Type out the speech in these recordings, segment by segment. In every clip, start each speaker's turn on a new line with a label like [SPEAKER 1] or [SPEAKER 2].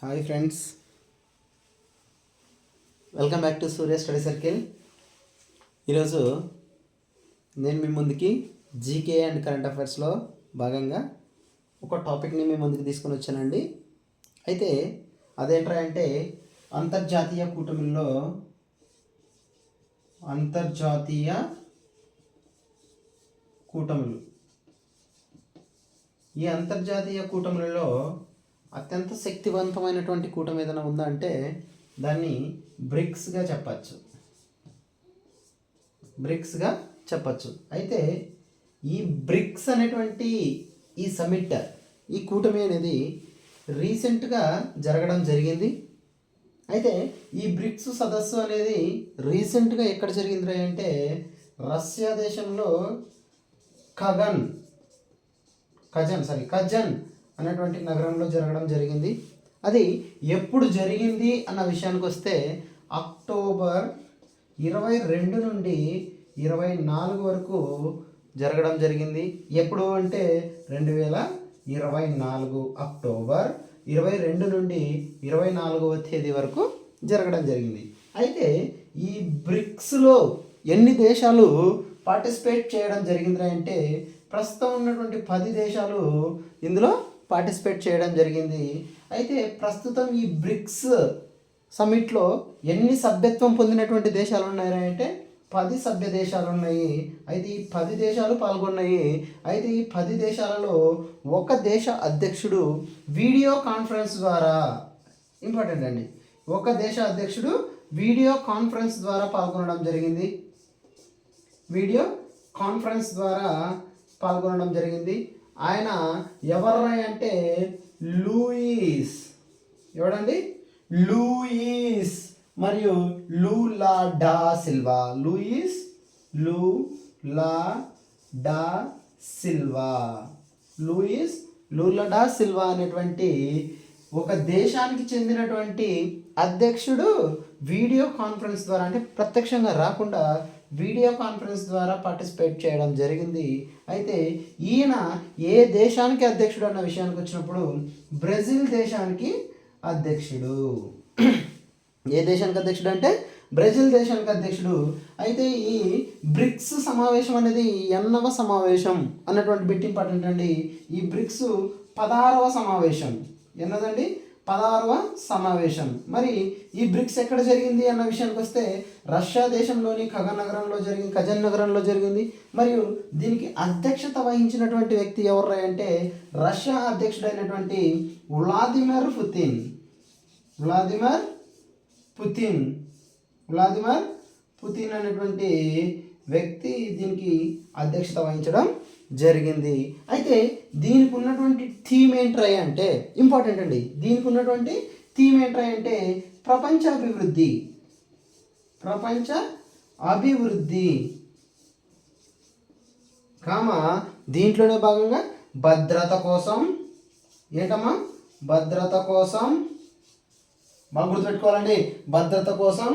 [SPEAKER 1] Hi friends, welcome back to Surya study circle. ఈరోజు నేను మీ ముందుకి జీకే అండ్ కరెంట్ అఫైర్స్లో భాగంగా ఒక టాపిక్ని మీ ముందుకు తీసుకొని వచ్చానండి. అయితే అదేంట్రా అంటే అంతర్జాతీయ కూటమిలో ఈ అంతర్జాతీయ కూటములలో అత్యంత శక్తివంతమైనటువంటి కూటమి ఏదైనా ఉందా అంటే దాన్ని బ్రిక్స్గా చెప్పచ్చు. అయితే ఈ బ్రిక్స్ అనేటువంటి ఈ సమిట్, ఈ కూటమి అనేది రీసెంట్గా జరగడం జరిగింది. అయితే ఈ బ్రిక్స్ సదస్సు అనేది రీసెంట్గా ఎక్కడ జరిగింది అంటే రష్యా దేశంలో కజన్ అనేటువంటి నగరంలో జరగడం జరిగింది. అది ఎప్పుడు జరిగింది అన్న విషయానికి వస్తే అక్టోబర్ 22 నుండి 24 వరకు జరగడం జరిగింది. ఎప్పుడు అంటే 2024 అక్టోబర్ 22 నుండి 24వ తేదీ వరకు జరగడం జరిగింది. అయితే ఈ బ్రిక్స్లో ఎన్ని దేశాలు పార్టిసిపేట్ చేయడం జరిగింది అంటే ప్రస్తుతం ఉన్నటువంటి 10 దేశాలు ఇందులో పార్టిసిపేట్ చేయడం జరిగింది. అయితే ప్రస్తుతం ఈ బ్రిక్స్ సమిట్లో ఎన్ని సభ్యత్వం పొందినటువంటి దేశాలు ఉన్నాయంటే 10 సభ్య దేశాలు ఉన్నాయి. అయితే ఈ 10 దేశాలు పాల్గొన్నాయి. అయితే ఈ 10 దేశాలలో ఒక దేశ అధ్యక్షుడు వీడియో కాన్ఫరెన్స్ ద్వారా, ఇంపార్టెంట్ అండి, ఒక దేశ అధ్యక్షుడు వీడియో కాన్ఫరెన్స్ ద్వారా పాల్గొనడం జరిగింది. ఆయన ఎవరు అంటే లూయిస్ మరియు లూలా డా సిల్వా అనేటువంటి ఒక దేశానికి చెందినటువంటి అధ్యక్షుడు వీడియో కాన్ఫరెన్స్ ద్వారా, అంటే ప్రత్యక్షంగా రాకుండా వీడియో కాన్ఫరెన్స్ ద్వారా పార్టిసిపేట్ చేయడం జరిగింది. అయితే ఈయన ఏ దేశానికి అధ్యక్షుడు అన్న విషయానికి వచ్చినప్పుడు బ్రెజిల్ దేశానికి అధ్యక్షుడు. ఏ దేశానికి అధ్యక్షుడు అంటే బ్రెజిల్ దేశానికి అధ్యక్షుడు. అయితే ఈ బ్రిక్స్ సమావేశం అనేది 8వ సమావేశం అన్నటువంటి బిట్ ఇంపార్టెంట్ అండి. ఈ బ్రిక్స్ 16వ సమావేశం. ఎన్నదండి? 16వ సమావేశం. మరి ఈ బ్రిక్స్ ఎక్కడ జరిగింది అన్న విషయానికి వస్తే రష్యా దేశంలోని కజన్ నగరంలో జరిగింది. మరియు దీనికి అధ్యక్షత వహించినటువంటి వ్యక్తి ఎవరు అంటే రష్యా అధ్యక్షుడైనటువంటి వ్లాదిమిర్ పుతిన్ అనేటువంటి వ్యక్తి దీనికి అధ్యక్షత వహించడం జరిగింది. అయితే దీనికి ఉన్నటువంటి థీమ్ ఏంట్రా అంటే, ఇంపార్టెంట్ అండి, దీనికి ఉన్నటువంటి థీమ్ ఏంట్రా అంటే ప్రపంచ అభివృద్ధి దీంట్లోనే భాగంగా భద్రత కోసం బాగా గుర్తుపెట్టుకోవాలండి. భద్రత కోసం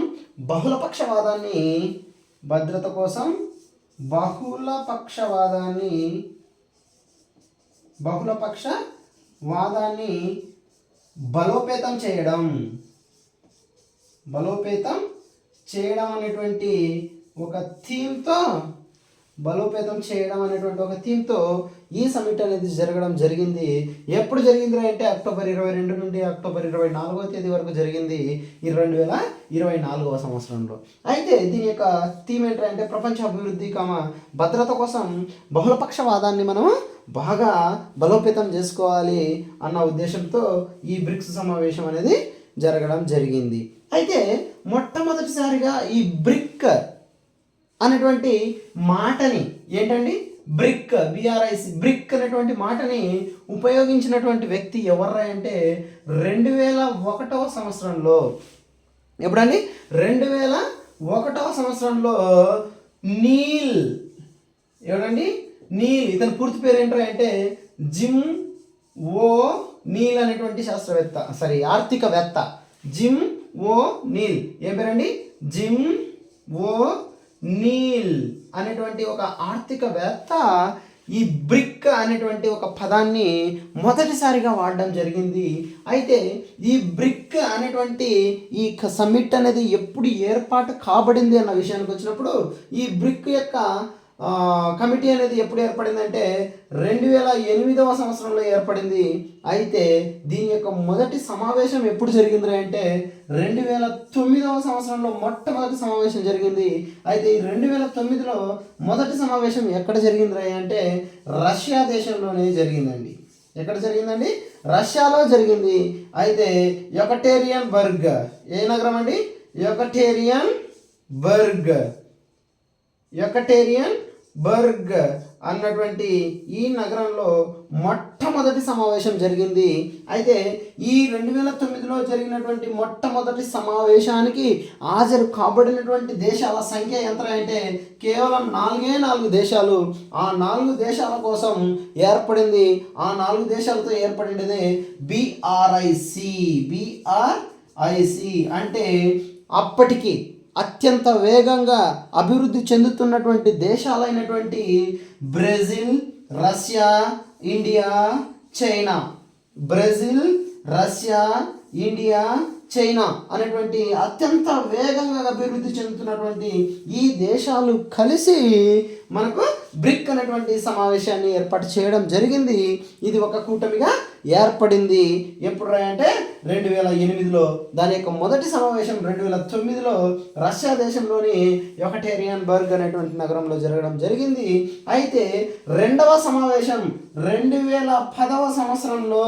[SPEAKER 1] బహుళపక్షవాదాన్ని బలోపేతం చేయడం అనేటువంటి ఒక థీమ్తో ఈ సమిట్ అనేది జరగడం జరిగింది. ఎప్పుడు జరిగింది అంటే అక్టోబర్ 22 నుండి అక్టోబర్ 24వ తేదీ వరకు జరిగింది ఈ 2024వ సంవత్సరంలో. అయితే దీని యొక్క థీమ్ ఏంటంటే ప్రపంచ అభివృద్ధి భద్రత కోసం బహుళపక్షవాదాన్ని మనం బాగా బలోపేతం చేసుకోవాలి అన్న ఉద్దేశంతో ఈ బ్రిక్స్ సమావేశం అనేది జరగడం జరిగింది. అయితే మొట్టమొదటిసారిగా ఈ బ్రిక్ అనేటువంటి మాటని బ్రిక్ అనేటువంటి మాటని ఉపయోగించినటువంటి వ్యక్తి ఎవర్రా అంటే 2001వ సంవత్సరంలో. ఎప్పుడండి? 2001వ సంవత్సరంలో నీల్, ఇతని పూర్తి పేరు ఏంట్రా అంటే జిమ్ ఓ నీల్ అనేటువంటి ఆర్థికవేత్త. జిమ్ ఓ నీల్. ఏం పేరండి? జిమ్ ఓ నీల్ అనేటువంటి ఒక ఆర్థికవేత్త ఈ బ్రిక్ అనేటువంటి ఒక పదాన్ని మొదటిసారిగా వాడడం జరిగింది. అయితే ఈ బ్రిక్ అనేటువంటి ఈ సమ్మిట్ అనేది ఎప్పుడు ఏర్పాటు కాబడింది అన్న విషయానికి వచ్చినప్పుడు ఈ బ్రిక్ యొక్క కమిటీ అనేది ఎప్పుడు ఏర్పడిందంటే 2008వ సంవత్సరంలో ఏర్పడింది. అయితే దీని యొక్క మొదటి సమావేశం ఎప్పుడు జరిగింది అంటే 2009వ సంవత్సరంలో మొట్టమొదటి సమావేశం జరిగింది. అయితే ఈ 2009లో మొదటి సమావేశం ఎక్కడ జరిగింది అంటే రష్యా దేశంలోనే జరిగిందండి. ఎక్కడ జరిగిందండి? రష్యాలో జరిగింది. అయితే యెకటెరిన్బర్గ్ ఏ నగరం అండి? యెకటెరిన్బర్గ్ అన్నటువంటి ఈ నగరంలో మొట్టమొదటి సమావేశం జరిగింది. అయితే ఈ 2009లో జరిగినటువంటి మొట్టమొదటి సమావేశానికి హాజరు కాబడినటువంటి దేశాల సంఖ్య ఎంత అంటే కేవలం 4 దేశాలు. ఆ 4 దేశాల కోసం ఏర్పడింది. ఆ 4 దేశాలతో ఏర్పడినదే BRIC అంటే అప్పటికి అత్యంత వేగంగా అభివృద్ధి చెందుతున్నటువంటి దేశాలైనటువంటి Brazil, Russia, India, China. Brazil, Russia, India, China అనేటువంటి అత్యంత వేగంగా అభివృద్ధి చెందుతున్నటువంటి ఈ దేశాలు కలిసి మనకు బ్రిక్ అనేటువంటి సమావేశాన్ని ఏర్పాటు చేయడం జరిగింది. ఇది ఒక కూటమిగా ఏర్పడింది. ఎప్పుడు అంటే 2008లో. దాని యొక్క మొదటి సమావేశం 2009లో రష్యా దేశంలోని యెకటెరిన్బర్గ్ అనేటువంటి నగరంలో జరగడం జరిగింది. అయితే రెండవ సమావేశం 2010వ సంవత్సరంలో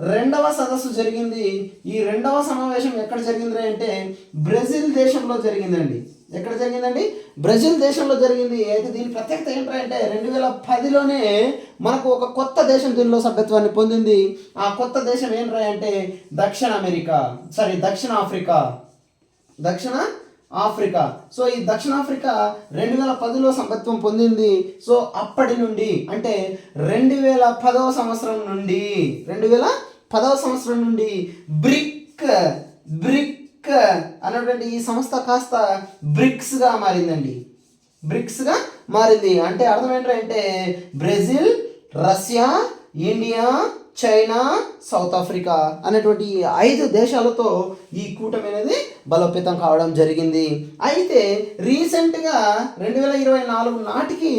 [SPEAKER 1] రెండవ సదస్సు జరిగింది. ఈ రెండవ సమావేశం ఎక్కడ జరిగింది అంటే బ్రెజిల్ దేశంలో జరిగిందండి. ఎక్కడ జరిగిందండి? బ్రెజిల్ దేశంలో జరిగింది. అయితే దీని ప్రత్యేకత ఏంటంటే 2010లోనే మనకు ఒక కొత్త దేశం దీనిలో సభ్యత్వాన్ని పొందింది. ఆ కొత్త దేశం ఏంటంటే దక్షిణ ఆఫ్రికా. సో ఈ దక్షిణాఫ్రికా 2010లో సభ్యత్వం పొందింది. సో అప్పటి నుండి అంటే 2010వ సంవత్సరం నుండి బ్రిక్ అనేటువంటి ఈ సంస్థ కాస్త బ్రిక్స్గా మారింది. అంటే అర్థం ఏంటంటే Brazil, Russia, India, China, south Africa అనేటువంటి 5 దేశాలతో ఈ కూటమి అనేది బలోపేతం కావడం జరిగింది. అయితే రీసెంట్గా 2024 నాటికి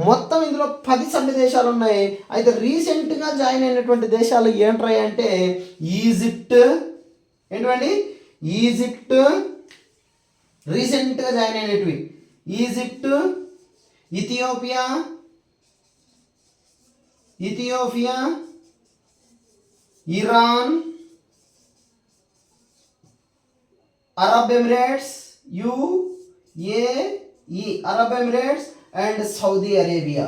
[SPEAKER 1] మొత్తం ఇందులో 10 సభ్య దేశాలు ఉన్నాయి. అయితే రీసెంట్గా జాయిన్ అయినటువంటి దేశాలు ఏంట్రాయి అంటే ఈజిప్ట్ రీసెంట్గా జాయిన్ అయినవి Egypt, Ethiopia, Iran, Arab Emirates, UAE and Saudi Arabia.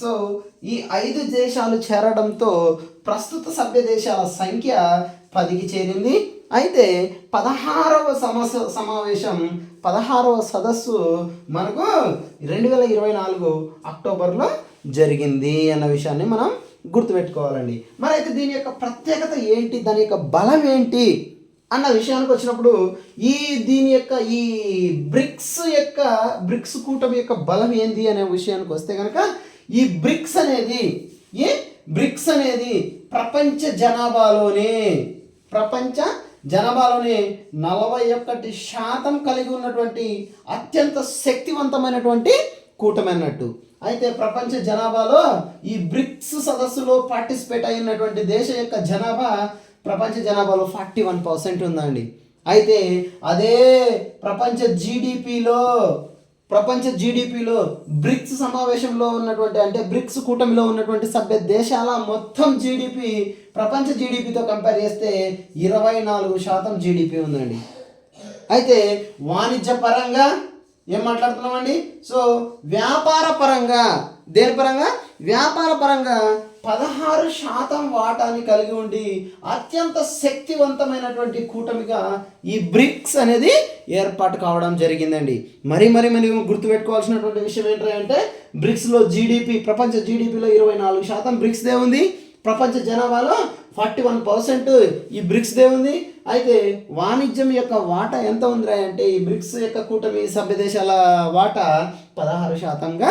[SPEAKER 1] So ఈ 5 దేశాలు చేరడంతో ప్రస్తుత సభ్య దేశాల సంఖ్య 10కి చేరింది. అయితే 16వ సదస్సు మనకు 2024 అక్టోబర్లో జరిగింది అన్న విషయాన్ని మనం గుర్తుపెట్టుకోవాలండి. మరి అయితే దీని యొక్క ప్రత్యేకత ఏంటి, దాని యొక్క బలం ఏంటి అన్న విషయానికి వచ్చినప్పుడు దీని యొక్క ఈ బ్రిక్స్ కూటమి యొక్క బలం ఏంటి అనే విషయానికి వస్తే కనుక ఈ బ్రిక్స్ అనేది ప్రపంచ జనాభాలోనే 41% కలిగి ఉన్నటువంటి అత్యంత శక్తివంతమైనటువంటి కూటమి అన్నట్టు. అయితే ప్రపంచ జనాభాలో ఈ బ్రిక్స్ సదస్సులో పార్టిసిపేట్ అయినటువంటి దేశం యొక్క జనాభా ప్రపంచ జనాభాలో 41% ఉందండి. అయితే అదే ప్రపంచ జీడిపిలో బ్రిక్స్ సమావేశంలో ఉన్నటువంటి అంటే బ్రిక్స్ కూటమిలో ఉన్నటువంటి సభ్య దేశాల మొత్తం జీడిపి ప్రపంచ జీడిపితో కంపేర్ చేస్తే 24% జీడిపి ఉందండి. అయితే వాణిజ్య పరంగా ఏం మాట్లాడుతున్నామండి? సో వ్యాపార పరంగా 16% వాటాని కలిగి ఉండి అత్యంత శక్తివంతమైనటువంటి కూటమిగా ఈ బ్రిక్స్ అనేది ఏర్పాటు కావడం జరిగిందండి. మరి గుర్తుపెట్టుకోవాల్సినటువంటి విషయం ఏంటంటే బ్రిక్స్లో ప్రపంచ జీడిపిలో 24% బ్రిక్స్దే ఉంది. ప్రపంచ జనాభాలో 41% ఈ బ్రిక్స్దే ఉంది. అయితే వాణిజ్యం యొక్క వాటా ఎంత ఉందిరా అంటే ఈ బ్రిక్స్ యొక్క కూటమి సభ్య దేశాల వాటా 16%గా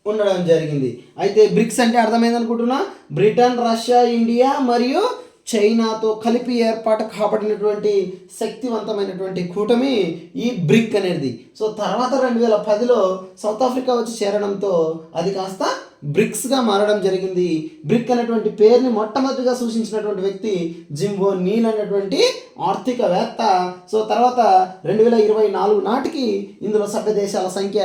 [SPEAKER 1] ఉండడం జరిగింది. అయితే బ్రిక్స్ అంటే అర్థమైంది అనుకుంటున్నా, బ్రిటన్, రష్యా, ఇండియా మరియు చైనాతో కలిపి ఏర్పాటు కాబడినటువంటి శక్తివంతమైనటువంటి కూటమి ఈ బ్రిక్ అనేది. సో తర్వాత 2010లో సౌత్ ఆఫ్రికా వచ్చి చేరడంతో అది కాస్త బ్రిక్స్గా మారడం జరిగింది. బ్రిక్ అనేటువంటి పేరుని మొట్టమొదటిగా సూచించినటువంటి వ్యక్తి జింబో నీల్ అనేటువంటి ఆర్థికవేత్త. సో తర్వాత 2024 నాటికి ఇందులో సభ్య దేశాల సంఖ్య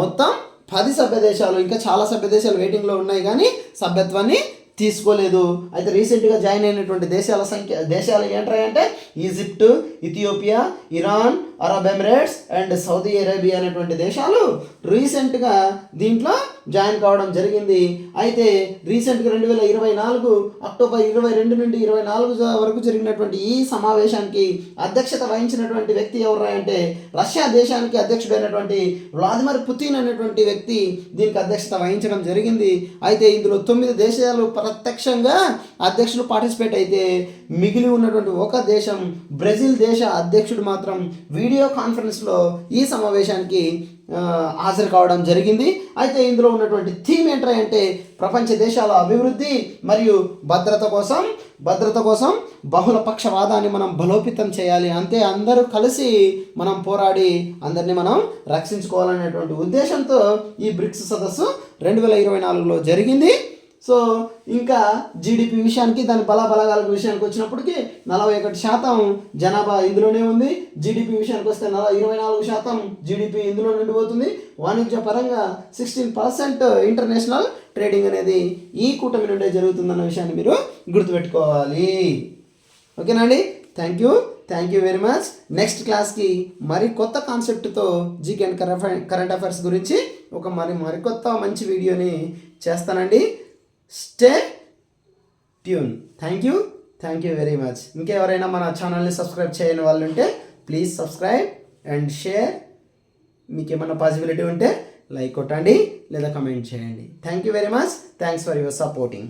[SPEAKER 1] మొత్తం 10 సభ్య దేశాలు, ఇంకా చాలా సభ్య దేశాలు వెయిటింగ్లో ఉన్నాయి కానీ సభ్యత్వాన్ని తీసుకోలేదు. అయితే రీసెంట్గా జాయిన్ అయినటువంటి దేశాలు ఏంటంటే Egypt, Ethiopia, Iran, Arab Emirates and Saudi Arabia అనేటువంటి దేశాలు రీసెంట్గా దీంట్లో జాయిన్ కావడం జరిగింది. అయితే రీసెంట్గా 2024 అక్టోబర్ 22 నుండి 24 వరకు జరిగినటువంటి ఈ సమావేశానికి అధ్యక్షత వహించినటువంటి వ్యక్తి ఎవరు అంటే రష్యా దేశానికి అధ్యక్షుడైనటువంటి వ్లాదిమిర్ పుతిన్ అనేటువంటి వ్యక్తి దీనికి అధ్యక్షత వహించడం జరిగింది. అయితే ఇందులో 9 దేశాలు ప్రత్యక్షంగా అధ్యక్షులు పార్టిసిపేట్ అయితే మిగిలి ఉన్నటువంటి ఒక దేశం బ్రెజిల్ దేశ అధ్యక్షుడు మాత్రం వీడియో కాన్ఫరెన్స్లో ఈ సమావేశానికి హాజరు కావడం జరిగింది. అయితే ఇందులో ఉన్నటువంటి థీమ్ ఏంటంటే ప్రపంచ దేశాల అభివృద్ధి మరియు భద్రత కోసం బహుళ పక్షవాదాన్ని మనం బలోపేతం చేయాలి, అంతే అందరూ కలిసి మనం పోరాడి అందరినీ మనం రక్షించుకోవాలనేటువంటి ఉద్దేశంతో ఈ బ్రిక్స్ సదస్సు 2024లో జరిగింది. సో ఇంకా జీడిపి విషయానికి, దాని బలగాల విషయానికి వచ్చినప్పటికీ 41% జనాభా ఇందులోనే ఉంది. జీడిపి విషయానికి వస్తే 24% జీడిపి ఇందులో నుండి పోతుంది. వాణిజ్య పరంగా 16% ఇంటర్నేషనల్ ట్రేడింగ్ అనేది ఈ కూటమి నుండే జరుగుతుందన్న విషయాన్ని మీరు గుర్తుపెట్టుకోవాలి. ఓకేనా అండి? Thank you very much. Next క్లాస్కి మరి కొత్త కాన్సెప్ట్తో జీకే అండ్ కరెంట్ అఫైర్స్ గురించి ఒక మరికొత్త మంచి వీడియోని చేస్తానండి. Stay tune. Thank you very much. ఇంకెవరైనా మన ఛానల్ని సబ్స్క్రైబ్ చేయని వాళ్ళు ఉంటే ప్లీజ్ సబ్స్క్రైబ్ అండ్ షేర్. మీకు ఏమైనా పాసిబిలిటీ ఉంటే లైక్ కొట్టండి లేదా కమెంట్ చేయండి. Thank you very much. Thanks for your supporting.